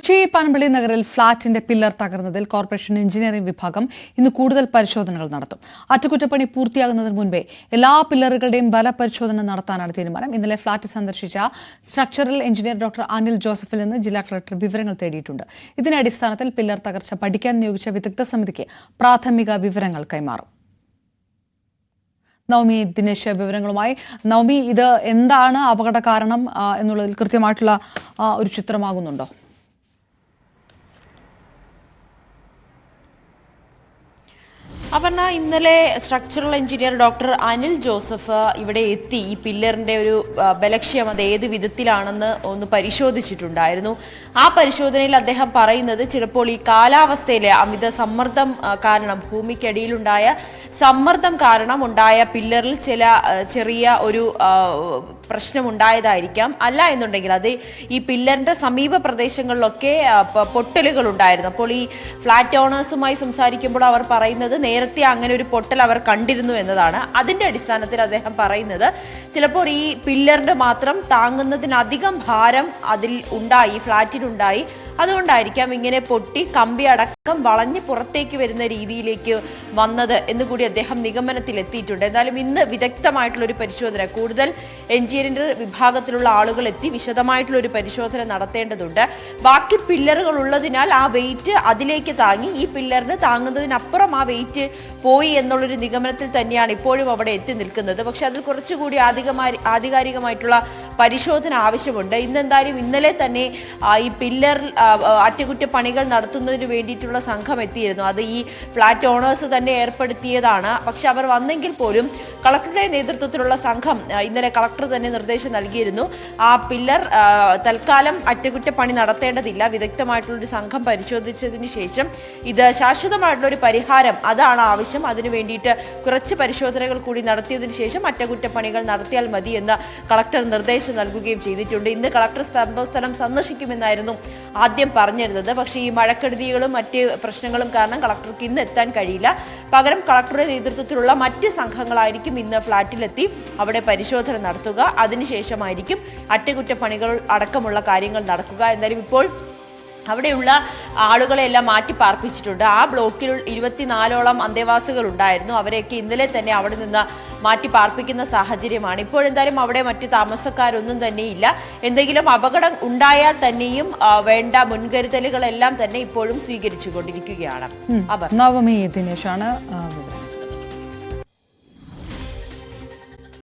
കൊച്ചി പനമ്പള്ളി നഗറിൽ ഫ്ളാറ്റിന്റെ pillar തകർന്നതിൽ corporation engineering വിഭാഗം ഇന്ന് കൂടുതൽ പരിശോധനകൾ നടത്തും. അറ്റകുറ്റപ്പണി പൂർത്തിയാകുന്നതിന് മുൻപേ എല്ലാ പില്ലറുകളുടെയും ബലപരിശോധന നടത്താനാണ് തീരുമാനം. ഇന്നലെ ഫ്ളാറ്റ് സന്ദർശിച്ച സ്ട്രക്ചറൽ എഞ്ചിനീയർ ഡോക്ടർ അനിൽ ജോസഫിൽ നിന്ന് ജില്ലാ കളക്ടർ വിവരങ്ങൾ തേടിയിട്ടുണ്ട്. ഇതിന്റെ അടിസ്ഥാനത്തിൽ പില്ലർ തകർച്ച പഠിക്കാൻ നിയോഗിച്ച വിദഗ്ധ സമിതിക്ക് പ്രാഥമിക വിവരങ്ങൾ കൈമാറും. നവമി ദിനേശ് വിവരങ്ങളുമായി. നവമി, ഇത് എന്താണ് അപകട കാരണം എന്നുള്ളതിൽ കൃത്യമായിട്ടുള്ള ഒരു ചിത്രമാകുന്നുണ്ടോ? അപർണ, ഇന്നലെ structural engineer doctor Anil Joseph ഇവിടെ എത്തി ഈ പില്ലറിന്റെ ഒരു ബലക്ഷ്യം അത് ഏത് വിധത്തിലാണെന്ന് ഒന്ന് പരിശോധിച്ചിട്ടുണ്ടായിരുന്നു. ആ പരിശോധനയിൽ അദ്ദേഹം പറയുന്നത് ചിലപ്പോൾ ഈ കാലാവസ്ഥയിലെ അമിത സമ്മർദ്ദം കാരണം, ഭൂമിക്കടിയിലുണ്ടായ സമ്മർദ്ദം കാരണം ഉണ്ടായ പില്ലറിൽ ചെറിയ ഒരു പ്രശ്നമുണ്ടായതായിരിക്കാം. അല്ല എന്നുണ്ടെങ്കിൽ അത് ഈ പില്ലറിന്റെ സമീപ പ്രദേശങ്ങളിലൊക്കെ പൊട്ടലുകൾ ഉണ്ടായിരുന്നു. അപ്പോൾ ഈ ഫ്ലാറ്റ് ഓണേഴ്സുമായി സംസാരിക്കുമ്പോൾ അവർ പറയുന്നത് നേരത്തെ അങ്ങനെ ഒരു പൊട്ടൽ അവർ കണ്ടിരുന്നു എന്നതാണ്. അതിന്റെ അടിസ്ഥാനത്തിൽ അദ്ദേഹം പറയുന്നത് ചിലപ്പോൾ ഈ പില്ലറിന്റെ മാത്രം താങ്ങുന്നതിനധികം ഭാരം അതിൽ ഉണ്ടായി, ഫ്ലാറ്റിനുണ്ടായി. അതുകൊണ്ടായിരിക്കാം ഇങ്ങനെ പൊട്ടി കമ്പി അടക്കം വളഞ്ഞ് പുറത്തേക്ക് വരുന്ന രീതിയിലേക്ക് വന്നത് എന്നുകൂടി അദ്ദേഹം നിഗമനത്തിൽ എത്തിയിട്ടുണ്ട്. എന്നാലും ഇന്ന് വിദഗ്ധമായിട്ടുള്ള ഒരു പരിശോധന, കൂടുതൽ എഞ്ചിനീയറിംഗ് വിഭാഗത്തിലുള്ള ആളുകൾ എത്തി വിശദമായിട്ടുള്ള ഒരു പരിശോധന നടത്തേണ്ടതുണ്ട്. ബാക്കി പില്ലറുകൾ ഉള്ളതിനാൽ ആ വെയിറ്റ് അതിലേക്ക് താങ്ങി, ഈ പില്ലറിന് താങ്ങുന്നതിനപ്പുറം ആ വെയിറ്റ് പോയി എന്നുള്ളൊരു നിഗമനത്തിൽ തന്നെയാണ് ഇപ്പോഴും അവിടെ എത്തി നിൽക്കുന്നത്. പക്ഷെ അതിൽ കുറച്ചുകൂടി ആധികാരികമായിട്ടുള്ള പരിശോധന ആവശ്യമുണ്ട്. ഇന്നെന്തായാലും ഇന്നലെ തന്നെ ഈ പില്ലർ അറ്റകുറ്റപ്പണികൾ നടത്തുന്നതിന് വേണ്ടിയിട്ടുള്ള സംഘം എത്തിയിരുന്നു. അത് ഈ ഫ്ലാറ്റ് ഓണേഴ്സ് തന്നെ ഏർപ്പെടുത്തിയതാണ്. പക്ഷെ അവർ വന്നെങ്കിൽ പോലും കളക്ടറുടെ നേതൃത്വത്തിലുള്ള സംഘം ഇന്നലെ കളക്ടർ തന്നെ നിർദ്ദേശം നൽകിയിരുന്നു. ആ പില്ലർ തൽക്കാലം അറ്റകുറ്റപ്പണി നടത്തേണ്ടതില്ല, വിദഗ്ധമായിട്ടുള്ളൊരു സംഘം പരിശോധിച്ചതിന് ശേഷം ഇത് ശാശ്വതമായിട്ടുള്ളൊരു പരിഹാരം അതാണ് ആവശ്യം. അതിനു വേണ്ടിയിട്ട് കുറച്ച് പരിശോധനകൾ കൂടി നടത്തിയതിനു ശേഷം അറ്റകുറ്റപ്പണികൾ നടത്തിയാൽ മതി എന്ന് കളക്ടർ നിർദ്ദേശം നൽകുകയും ചെയ്തിട്ടുണ്ട്. ഇന്ന് കളക്ടർ സംഭവസ്ഥലം സന്ദർശിക്കുമെന്നായിരുന്നു ആദ്യം പറഞ്ഞിരുന്നത്. പക്ഷേ ഈ മഴക്കെടുതികളും മറ്റ് പ്രശ്നങ്ങളും കാരണം കളക്ടർക്ക് ഇന്ന് എത്താൻ കഴിയില്ല. പകരം കളക്ടറുടെ നേതൃത്വത്തിലുള്ള മറ്റ് സംഘങ്ങളായിരിക്കും ഇന്ന് ഫ്ളാറ്റിലെത്തി അവിടെ പരിശോധന നടത്തുക. അതിനുശേഷമായിരിക്കും അറ്റകുറ്റപ്പണികൾ അടക്കമുള്ള കാര്യങ്ങൾ നടക്കുക. എന്തായാലും ഇപ്പോൾ അവിടെയുള്ള ആളുകളെല്ലാം മാറ്റി പാർപ്പിച്ചിട്ടുണ്ട്. ആ ബ്ലോക്കിൽ 24ഓളം അന്തേവാസികൾ ഉണ്ടായിരുന്നു. അവരെയൊക്കെ ഇന്നലെ തന്നെ അവിടെ നിന്ന് മാറ്റി പാർപ്പിക്കുന്ന സാഹചര്യമാണ്. ഇപ്പോഴെന്തായാലും അവിടെ മറ്റ് താമസക്കാരൊന്നും തന്നെയില്ല. എന്തെങ്കിലും അപകടം ഉണ്ടായാൽ തന്നെയും വേണ്ട മുൻകരുതലുകളെല്ലാം തന്നെ ഇപ്പോഴും സ്വീകരിച്ചു കൊണ്ടിരിക്കുകയാണ്. നവമി ദിനേശാണ്.